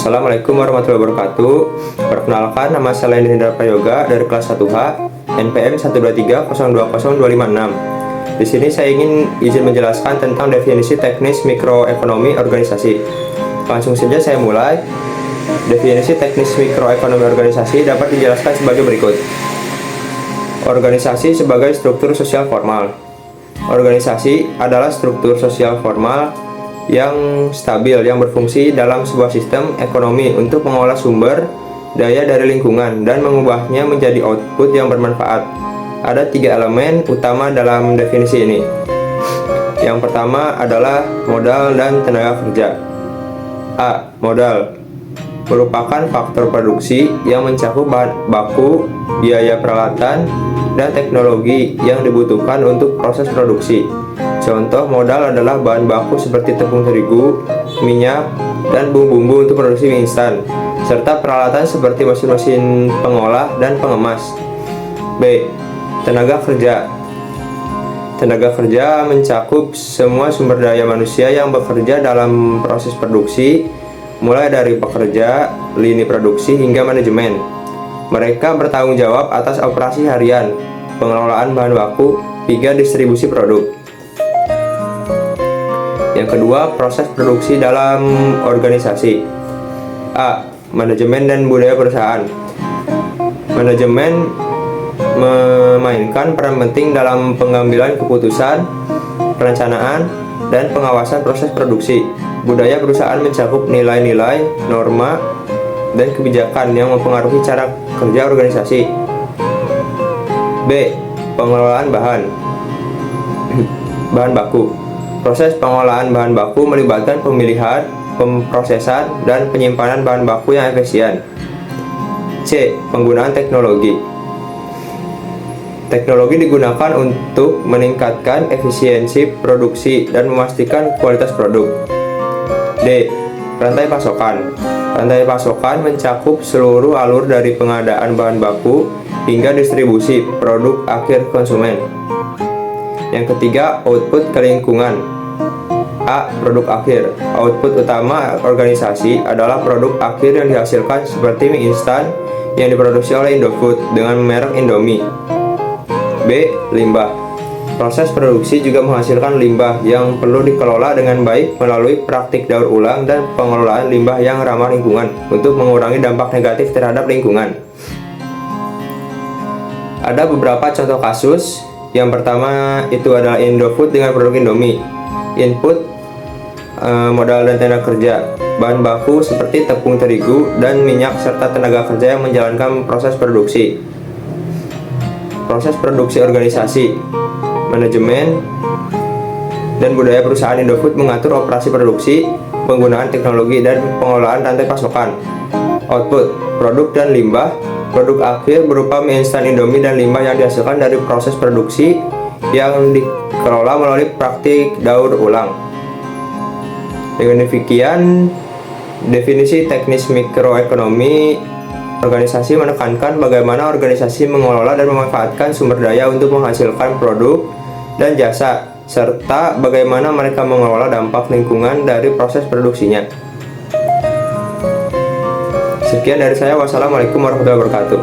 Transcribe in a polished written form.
Assalamualaikum warahmatullahi wabarakatuh. Perkenalkan, nama saya Hendra Prayoga dari kelas 1H, NPM 123020256. Di sini saya ingin izin menjelaskan tentang definisi teknis mikroekonomi organisasi. Langsung saja saya mulai. Definisi teknis mikroekonomi organisasi dapat dijelaskan sebagai berikut. Organisasi sebagai struktur sosial formal. Organisasi adalah struktur sosial formal yang stabil yang berfungsi dalam sebuah sistem ekonomi untuk mengolah sumber daya dari lingkungan dan mengubahnya menjadi output yang bermanfaat. Ada 3 elemen utama dalam definisi ini. Yang pertama adalah modal dan tenaga kerja. A. Modal merupakan faktor produksi yang mencakup bahan baku, biaya peralatan, dan teknologi yang dibutuhkan untuk proses produksi. Contoh modal adalah bahan baku seperti tepung terigu, minyak, dan bumbu-bumbu untuk produksi mie instan, serta peralatan seperti mesin-mesin pengolah dan pengemas. B. Tenaga kerja. Tenaga kerja mencakup semua sumber daya manusia yang bekerja dalam proses produksi, mulai dari pekerja, lini produksi, hingga manajemen. Mereka bertanggung jawab atas operasi harian, pengelolaan bahan baku, hingga distribusi produk. Yang kedua, proses produksi dalam organisasi. A. Manajemen dan budaya perusahaan. Manajemen memainkan peran penting dalam pengambilan keputusan, perencanaan, dan pengawasan proses produksi. Budaya perusahaan mencakup nilai-nilai, norma, dan kebijakan yang mempengaruhi cara kerja organisasi. B. Pengelolaan bahan baku. Proses pengolahan bahan baku melibatkan pemilihan, pemrosesan, dan penyimpanan bahan baku yang efisien. C. Penggunaan teknologi. Teknologi digunakan untuk meningkatkan efisiensi produksi dan memastikan kualitas produk. D. Rantai pasokan. Rantai pasokan mencakup seluruh alur dari pengadaan bahan baku hingga distribusi produk akhir konsumen. Yang ketiga, output ke lingkungan. A. Produk akhir. Output utama organisasi adalah produk akhir yang dihasilkan seperti mie instan yang diproduksi oleh Indofood dengan merek Indomie. B. Limbah. Proses produksi juga menghasilkan limbah yang perlu dikelola dengan baik melalui praktik daur ulang dan pengelolaan limbah yang ramah lingkungan untuk mengurangi dampak negatif terhadap lingkungan. Ada beberapa contoh kasus. Yang pertama itu adalah Indofood dengan produk Indomie. Input modal dan tenaga kerja, bahan baku seperti tepung terigu dan minyak, serta tenaga kerja yang menjalankan proses produksi. Proses produksi organisasi. Manajemen dan budaya perusahaan Indofood mengatur operasi produksi, penggunaan teknologi, dan pengelolaan rantai pasokan. Output, produk dan limbah. Produk akhir berupa mie instan Indomie dan limbah yang dihasilkan dari proses produksi yang dikelola melalui praktik daur ulang. Dengan demikian, definisi teknis mikroekonomi organisasi menekankan bagaimana organisasi mengelola dan memanfaatkan sumber daya untuk menghasilkan produk dan jasa, serta bagaimana mereka mengelola dampak lingkungan dari proses produksinya. Sekian dari saya. Wassalamualaikum warahmatullahi wabarakatuh.